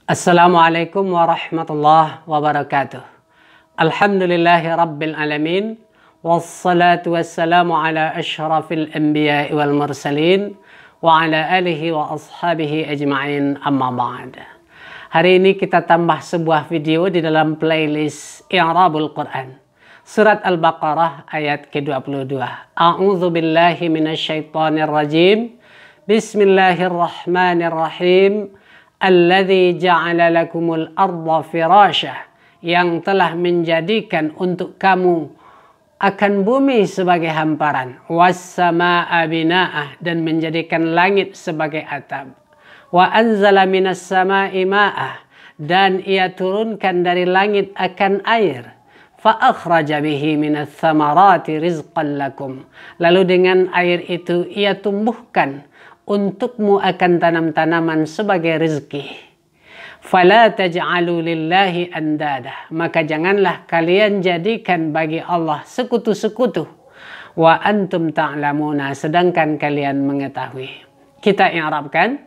Assalamualaikum warahmatullahi wabarakatuh. Alhamdulillahi rabbil alamin. Wassalatu wassalamu ala ashrafil anbiya wal mursalin. Wa ala alihi wa ashabihi ajma'in, amma ba'd. Hari ini kita tambah sebuah video di dalam playlist I'rabul Quran. Surat Al-Baqarah ayat ke-22. A'udzu billahi minasyaitonir rajim. Bismillahirrahmanirrahim. Alladzi ja'ala lakumul arda firasya, yang telah menjadikan untuk kamu akan bumi sebagai hamparan, was-samaa'a bina'ah, dan menjadikan langit sebagai atap, wa anzala minas samaa'i ma'ah, dan ia turunkan dari langit akan air, fa akhraja bihi minas thamarati rizqan lakum, lalu dengan air itu ia tumbuhkan untukmu akan tanam-tanaman sebagai rezeki. Fala taj'alu lillahi andada, maka janganlah kalian jadikan bagi Allah sekutu-sekutu. Wa antum ta'lamuna, sedangkan kalian mengetahui. Kita i'rabkan.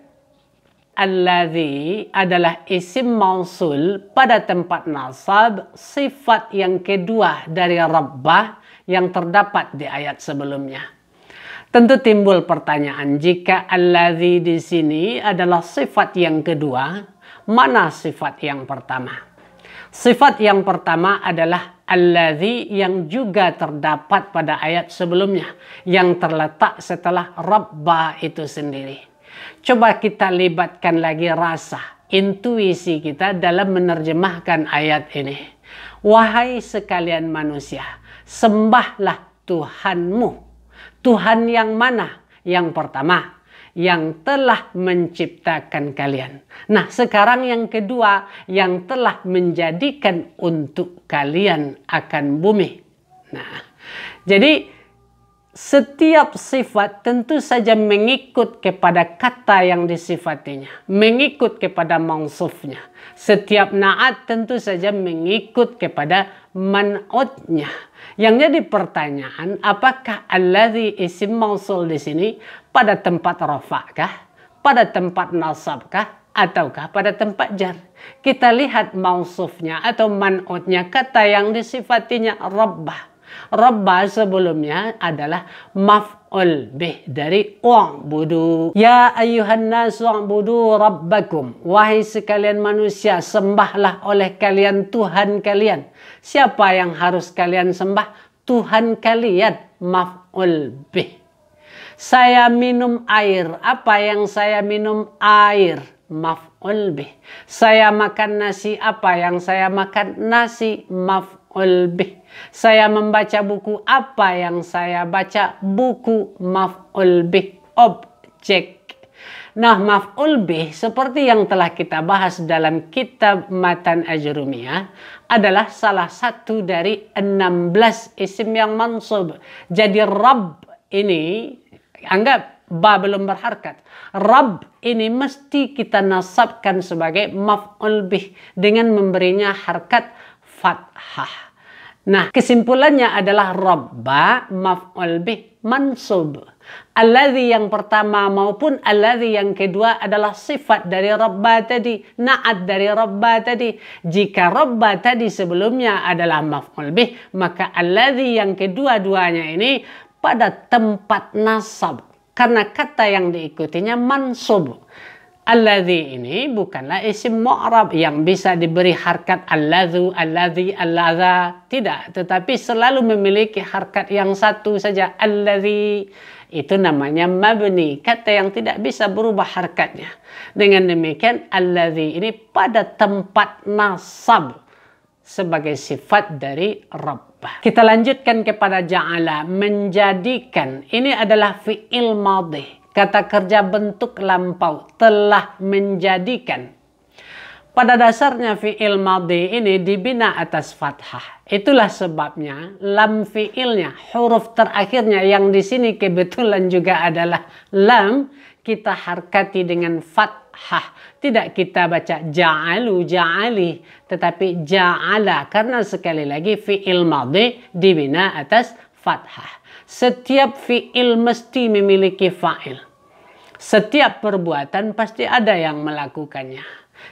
Alladzi adalah isim mausul pada tempat nasab, sifat yang kedua dari rabbah yang terdapat di ayat sebelumnya. Tentu timbul pertanyaan, jika alladzi di sini adalah sifat yang kedua, mana sifat yang pertama? Sifat yang pertama adalah alladzi yang juga terdapat pada ayat sebelumnya, yang terletak setelah rabba itu sendiri. Coba kita libatkan lagi rasa, intuisi kita dalam menerjemahkan ayat ini. Wahai sekalian manusia, sembahlah Tuhanmu. Tuhan yang mana? Yang pertama, yang telah menciptakan kalian. Nah, sekarang yang kedua, yang telah menjadikan untuk kalian akan bumi. Nah, jadi setiap sifat tentu saja mengikut kepada kata yang disifatinya, mengikut kepada mausufnya. Setiap naat tentu saja mengikut kepada man'utnya. Yang jadi pertanyaan, apakah alladzi isim mausul di sini pada tempat rafa'kah, pada tempat nasabkah, ataukah pada tempat jar? Kita lihat mausufnya atau man'utnya, kata yang disifatinya rabbah. Rabbah sebelumnya adalah maf'ul bih dari u'budu. Ya ayyuhan nasu u'budu rabbakum. Wahai sekalian manusia, sembahlah oleh kalian Tuhan kalian. Siapa yang harus kalian sembah? Tuhan kalian, maf'ul bih. Saya minum air. Apa yang saya minum? Air, maf'ul bih. Saya makan nasi. Apa yang saya makan? Nasi, maf'ul bih. Saya membaca buku. Apa yang saya baca? Buku, maf'ul bih, objek. Nah, maf'ul bih seperti yang telah kita bahas dalam kitab Matan Ajrumiyah adalah salah satu dari 16 isim yang mansub. Jadi Rabb ini, anggap ba belum berharkat. Rabb ini mesti kita nasabkan sebagai maf'ul bih dengan memberinya harkat fathah. Nah, kesimpulannya adalah rabba maf'ul bih mansub. Alladzi yang pertama maupun alladzi yang kedua adalah sifat dari rabba tadi, na'at dari rabba tadi. Jika rabba tadi sebelumnya adalah maf'ul bih, maka alladzi yang kedua-duanya ini pada tempat nasab, karena kata yang diikutinya mansub. Alladzi ini bukanlah isim mu'rab yang bisa diberi harkat alladzu, alladzi, alladza. Tidak, tetapi selalu memiliki harkat yang satu saja, alladzi. Itu namanya mabni, kata yang tidak bisa berubah harkatnya. Dengan demikian, alladzi ini pada tempat nasab sebagai sifat dari rabbah. Kita lanjutkan kepada ja'ala, menjadikan. Ini adalah fi'il madhi. Kata kerja bentuk lampau, telah menjadikan. Pada dasarnya fi'il madhi ini dibina atas fathah. Itulah sebabnya lam fi'ilnya, huruf terakhirnya yang di sini kebetulan juga adalah lam, kita harkati dengan fathah. Tidak kita baca ja'alu, ja'ali, tetapi ja'ala, karena sekali lagi fi'il madhi dibina atas fathah. Setiap fi'il mesti memiliki fa'il. Setiap perbuatan pasti ada yang melakukannya.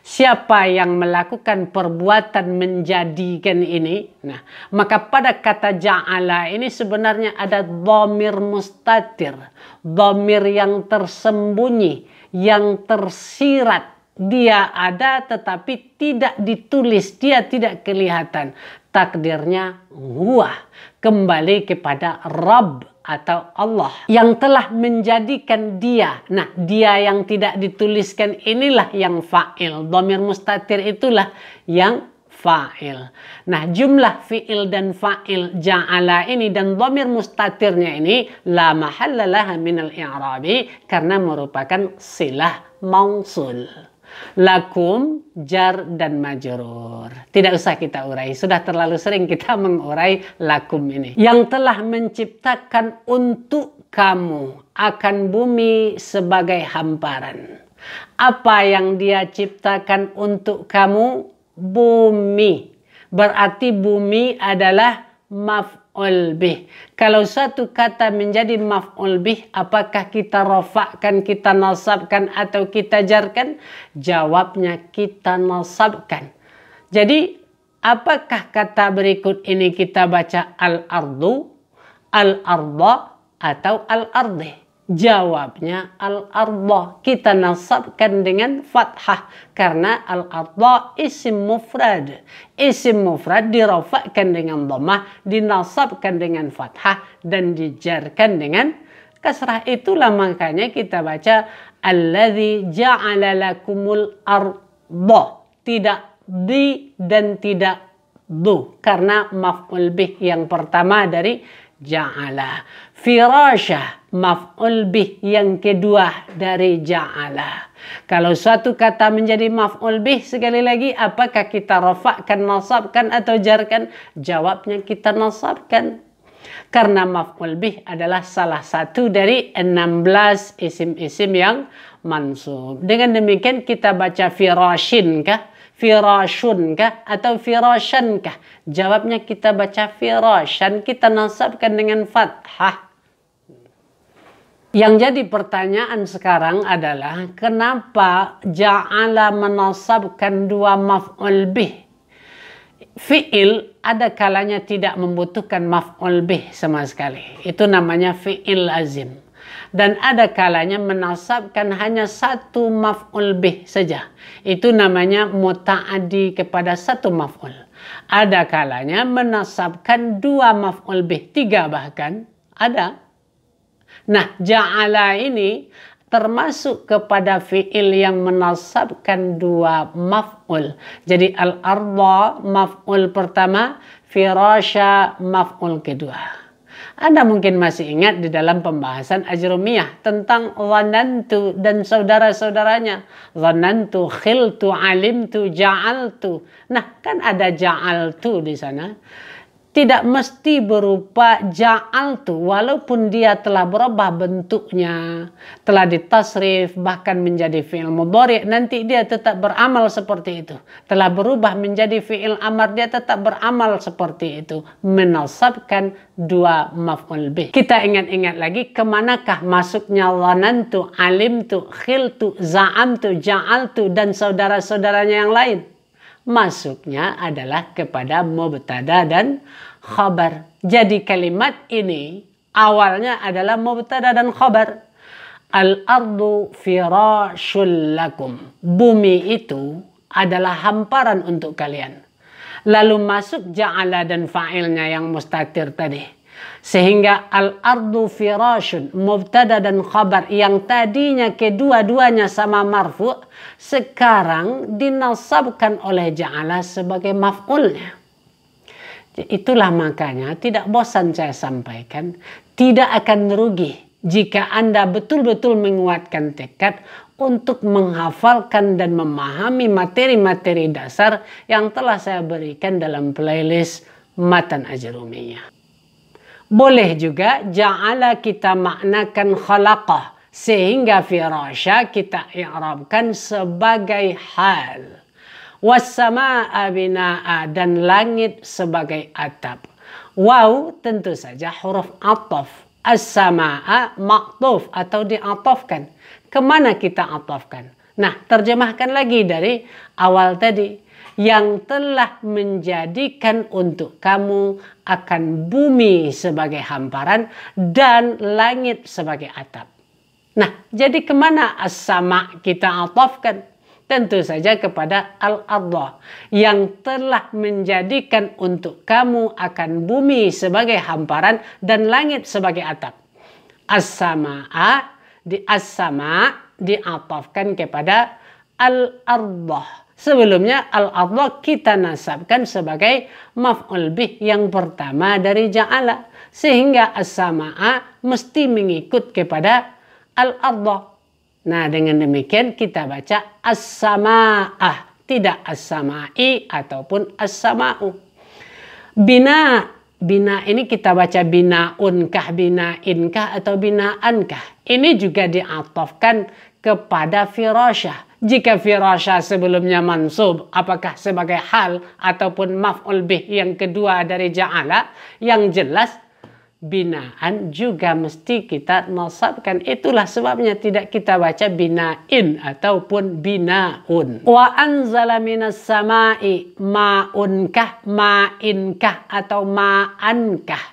Siapa yang melakukan perbuatan menjadikan ini, nah, maka pada kata ja'ala ini sebenarnya ada dhamir mustatir, dhamir yang tersembunyi, yang tersirat. Dia ada tetapi tidak ditulis, dia tidak kelihatan. Takdirnya huwa, kembali kepada Rabb atau Allah yang telah menjadikan dia. Nah, dia yang tidak dituliskan inilah yang fa'il. Dhamir mustatir itulah yang fa'il. Nah, jumlah fi'il dan fa'il ja'ala ini dan dhamir mustatirnya ini la mahalla laha minal i'rabi karena merupakan silah mausul. Lakum, jar dan majrur. Tidak usah kita urai. Sudah terlalu sering kita mengurai lakum ini. Yang telah menciptakan untuk kamu akan bumi sebagai hamparan. Apa yang dia ciptakan untuk kamu? Bumi. Berarti bumi adalah maf'ul bih. Kalau satu kata menjadi maf'ul bih, apakah kita rafa'kan, kita nasabkan atau kita jarkan? Jawabnya kita nasabkan. Jadi apakah kata berikut ini kita baca al-ardu, al-arda atau al-ardi? Jawabnya al-arda. Kita nasabkan dengan fathah karena al-arda isim mufrad. Isim mufrad dirafa'kan dengan dhammah, dinasabkan dengan fathah dan dijarkan dengan kasrah. Itulah makanya kita baca alladzi ja'ala lakumul arda. Tidak di dan tidak du karena maf'ul bih yang pertama dari ja'ala. Firasha maf'ul bih yang kedua dari ja'ala. Kalau suatu kata menjadi maf'ul bih, sekali lagi apakah kita rafa'kan, nasabkan atau jarkan? Jawabnya kita nasabkan. Karena maf'ul bih adalah salah satu dari 16 isim-isim yang mansub. Dengan demikian kita baca firashin kah? Firashun kah? Atau firashan kah? Jawabnya kita baca firashan, kita nasabkan dengan fathah. Yang jadi pertanyaan sekarang adalah kenapa ja'ala menasabkan dua maf'ul bih? Fi'il ada kalanya tidak membutuhkan maf'ul bih sama sekali. Itu namanya fi'il lazim. Dan ada kalanya menasabkan hanya satu maf'ul bih saja. Itu namanya muta'addi kepada satu maf'ul. Ada kalanya menasabkan dua maf'ul bih, tiga bahkan ada. Nah, ja'ala ini termasuk kepada fi'il yang menasabkan dua maf'ul. Jadi al-arda maf'ul pertama, firasha maf'ul kedua. Anda mungkin masih ingat di dalam pembahasan Ajrumiyah tentang dhanantu dan saudara-saudaranya. Dhanantu, khiltu, alimtu, ja'altu. Nah, kan ada ja'altu di sana. Tidak mesti berupa ja'altu, walaupun dia telah berubah bentuknya, telah ditasrif, bahkan menjadi fi'il mudhari', nanti dia tetap beramal seperti itu. Telah berubah menjadi fi'il amar, dia tetap beramal seperti itu. Menasabkan dua maf'ul bih. Kita ingat-ingat lagi kemanakah masuknya dhanantu, alimtu, khiltu, za'amtu, ja'altu, dan saudara-saudaranya yang lain. Masuknya adalah kepada mubtada dan khabar. Jadi kalimat ini awalnya adalah mubtada dan khabar. Al-ardu firashul lakum. Bumi itu adalah hamparan untuk kalian. Lalu masuk ja'ala dan fa'ilnya yang mustatir tadi. Sehingga al-ardu firashun, mubtada dan khabar yang tadinya kedua-duanya sama marfu' sekarang dinasabkan oleh ja'ala sebagai maf'ulnya. Itulah makanya tidak bosan saya sampaikan, tidak akan rugi jika Anda betul-betul menguatkan tekad untuk menghafalkan dan memahami materi-materi dasar yang telah saya berikan dalam playlist Matan Ajrumiyah. Boleh juga ja'ala kita maknakan khalaqah sehingga firasha kita i'rabkan sebagai hal. Wassama'a bina'a dan langit sebagai atap. Waw tentu saja huruf ataf. As-sama'a ma'tuf atau diatafkan. Kemana kita atafkan? Nah, terjemahkan lagi dari awal tadi. Yang telah menjadikan untuk kamu akan bumi sebagai hamparan dan langit sebagai atap. Nah, jadi kemana as-sama kita atafkan? Tentu saja kepada al-Allah yang telah menjadikan untuk kamu akan bumi sebagai hamparan dan langit sebagai atap. As-sama'a diatafkan kepada al-ardah. Sebelumnya al-ardah kita nasabkan sebagai maf'ul bih yang pertama dari ja'ala. Sehingga as-sama'a mesti mengikut kepada al-ardah. Nah, dengan demikian kita baca as-sama'ah, tidak as-sama'i ataupun as-sama'u. Bina ini kita baca bina'unkah, binainkah, atau bina'ankah. Ini juga diatafkan kepada firasyah. Jika firasyah sebelumnya mansub, apakah sebagai hal ataupun maf'ul bih yang kedua dari ja'ala, yang jelas binaan juga mesti kita nasabkan. Itulah sebabnya tidak kita baca bina'in ataupun bina'un. Wa anzala minas sama'i ma'unkah, ma'inkah, atau ma'ankah.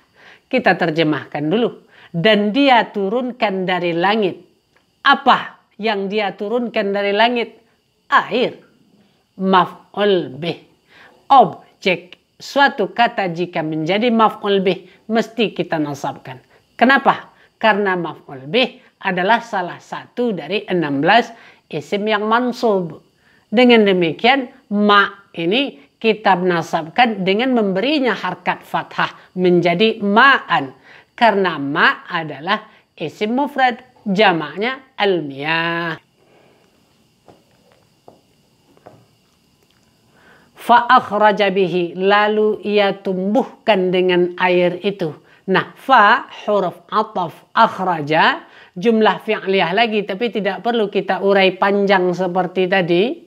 Kita terjemahkan dulu. Dan dia turunkan dari langit. Apa yang dia turunkan dari langit? Air. Maf'ul bih. Objek. Suatu kata jika menjadi maf'ul bih mesti kita nasabkan. Kenapa? Karena maf'ul bih adalah salah satu dari 16 isim yang mansub. Dengan demikian ma ini kita nasabkan dengan memberinya harkat fathah menjadi ma'an. Karena ma adalah isim mufrad, jamaknya al-miyah. Fa'akhraja bihi, lalu ia tumbuhkan dengan air itu. Nah, fa huruf ataf, akhraja jumlah fi'liyah lagi, tapi tidak perlu kita urai panjang seperti tadi.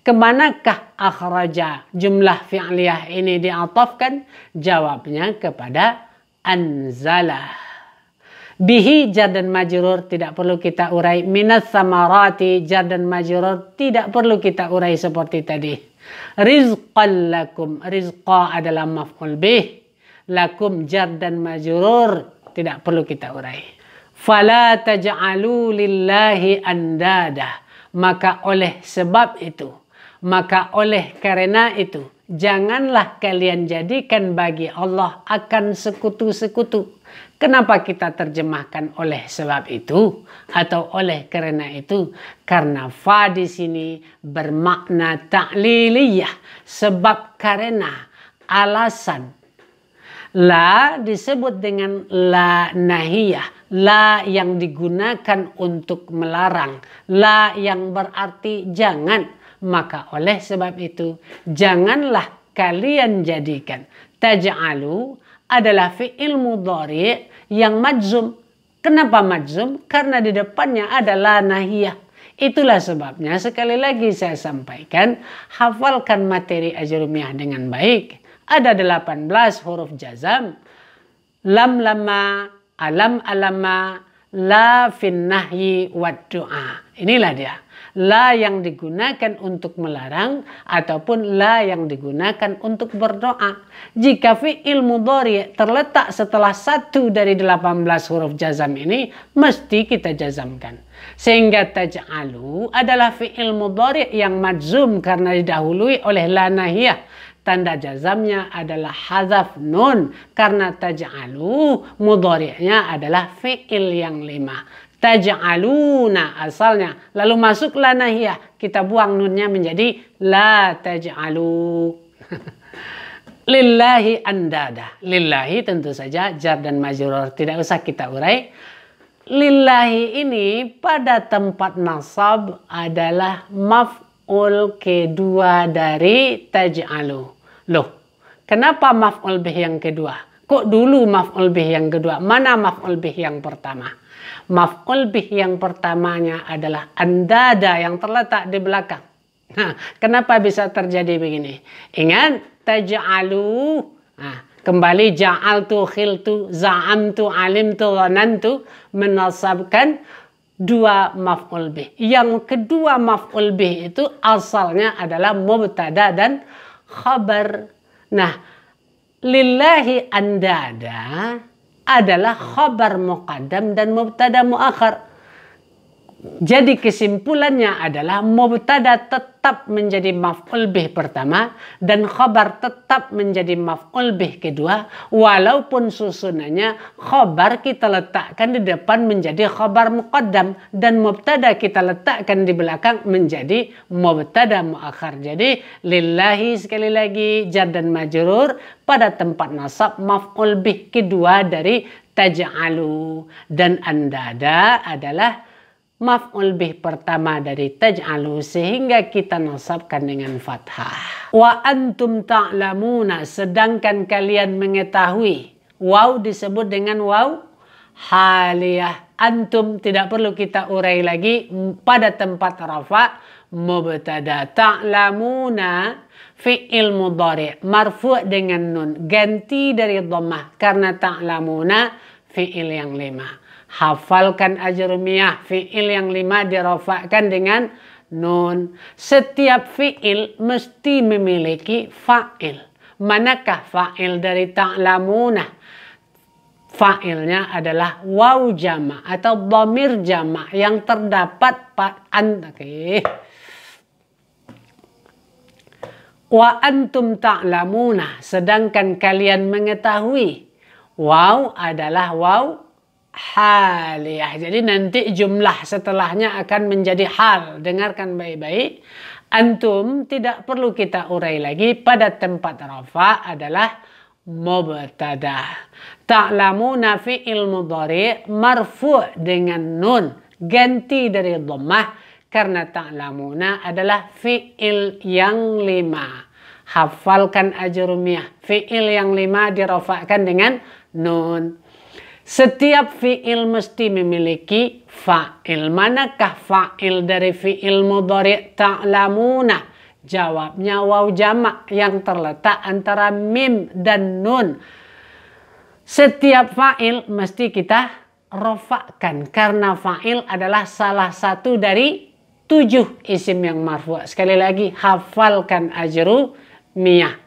Kemanakah akhraja jumlah fi'liyah ini diatafkan? Jawabnya kepada anzalah. Bihi jar dan majrur tidak perlu kita urai. Minas samarati jar dan majrur tidak perlu kita urai seperti tadi. Rizqan lakum, rizqa adalah maf'ul bih, lakum jar dan majrur tidak perlu kita urai. Fala taj'alu lillahi andada, maka oleh sebab itu, maka oleh karena itu, janganlah kalian jadikan bagi Allah akan sekutu-sekutu. Kenapa kita terjemahkan oleh sebab itu atau oleh karena itu? Karena fa di sini bermakna ta'liliyah, sebab karena, alasan. La disebut dengan la nahiyah, la yang digunakan untuk melarang, la yang berarti jangan. Maka oleh sebab itu janganlah kalian jadikan. Taj'alu adalah fi'il mudhari' yang majzum. Kenapa majzum? Karena di depannya adalah nahiyah. Itulah sebabnya sekali lagi saya sampaikan, hafalkan materi ajrumiyah dengan baik. Ada 18 huruf jazam. Lam lama, alam alama, la fin nahyi wad du'a. Inilah dia. La yang digunakan untuk melarang ataupun la yang digunakan untuk berdoa. Jika fi'il mudhari' terletak setelah satu dari 18 huruf jazam ini, mesti kita jazamkan. Sehingga taj'alu adalah fi'il mudhari' yang majzum karena didahului oleh la nahiyah. Tanda jazamnya adalah hazaf nun karena taj'alu mudhari'nya adalah fi'il yang 5. Taj'aluna asalnya. Lalu masuk la nahiyah. Kita buang nunnya menjadi la taj'alu. Lillahi andada. Lillahi tentu saja jar dan majrur. Tidak usah kita urai. Lillahi ini pada tempat nasab adalah maf'ul kedua dari taj'alu. Loh, kenapa maf'ul bih yang kedua? Kok dulu maf'ul bih yang kedua? Mana maf'ul bih yang pertama? Maf'ul bih yang pertamanya adalah andada yang terletak di belakang. Nah, kenapa bisa terjadi begini? Ingat, taj'alu. Nah, kembali ja'altu, khiltu, za'amtu, alimtu, dhanantu menasabkan dua maf'ul bih. Yang kedua maf'ul bih itu asalnya adalah mubtada dan khabar. Nah, lillahi andada adalah khabar muqaddam dan mubtada muakhar. Jadi kesimpulannya adalah mubtada tetap menjadi maf'ul bih pertama dan khabar tetap menjadi maf'ul bih kedua, walaupun susunannya khabar kita letakkan di depan menjadi khabar muqaddam dan mubtada kita letakkan di belakang menjadi mubtada muakhar. Jadi lillahi sekali lagi jar dan majrur pada tempat nasab maf'ul bih kedua dari taj'alu, dan andada adalah maf'ul bih pertama dari taj'alu sehingga kita nasabkan dengan fathah. Wa antum ta'lamuna, sedangkan kalian mengetahui. Waw disebut dengan waw haliyah. Antum tidak perlu kita urai lagi pada tempat rafa mubtada. Ta'lamuna fi'il mudhari' marfu' dengan nun, ganti dari dhammah karena ta'lamuna fi'il yang 5. Hafalkan ajrumiyah, fi'il yang 5 dirafa'kan dengan nun. Setiap fi'il mesti memiliki fa'il. Manakah fa'il dari ta'lamuna? Fa'ilnya adalah waw jama' atau dhamir jama' yang terdapat wa antum ta'lamuna, sedangkan kalian mengetahui. Waw adalah waw haliyah. Jadi nanti jumlah setelahnya akan menjadi hal. Dengarkan baik-baik. Antum tidak perlu kita urai lagi. Pada tempat rafa adalah mubtada. Ta'lamuna fi'il mudhari' marfu' dengan nun, ganti dari dhammah karena ta'lamuna adalah fi'il yang 5. Hafalkan ajrumiyah. Fi'il yang 5 dirafa'kan dengan nun. Setiap fi'il mesti memiliki fa'il. Manakah fa'il dari fi'il mudhari' ta'lamuna? Jawabnya waw jama' yang terletak antara mim dan nun. Setiap fa'il mesti kita rafa'kan karena fa'il adalah salah satu dari 7 isim yang marfu'. Sekali lagi, hafalkan ajrumiyah.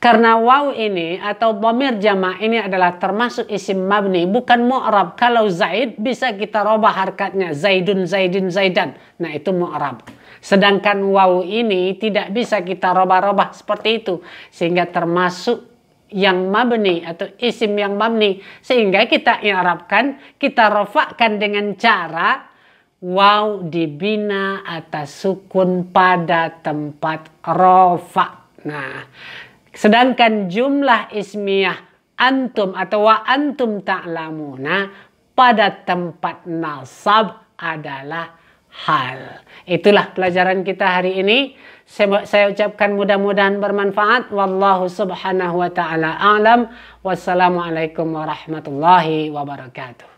Karena waw ini atau dhamir jama' ini adalah termasuk isim mabni, bukan mu'rab. Kalau zaid bisa kita robah harkatnya, zaidun, zaidin, zaidan. Nah itu mu'rab. Sedangkan waw ini tidak bisa kita robah-robah seperti itu. Sehingga termasuk yang mabni atau isim yang mabni. Sehingga kita i'rabkan, kita rafa'kan dengan cara waw dibina atas sukun pada tempat rafa'. Nah, sedangkan jumlah ismiyah antum atau wa antum ta'lamuna pada tempat nasab adalah hal. Itulah pelajaran kita hari ini. Saya ucapkan mudah-mudahan bermanfaat. Wallahu subhanahu wa ta'ala a'lam. Wassalamualaikum warahmatullahi wabarakatuh.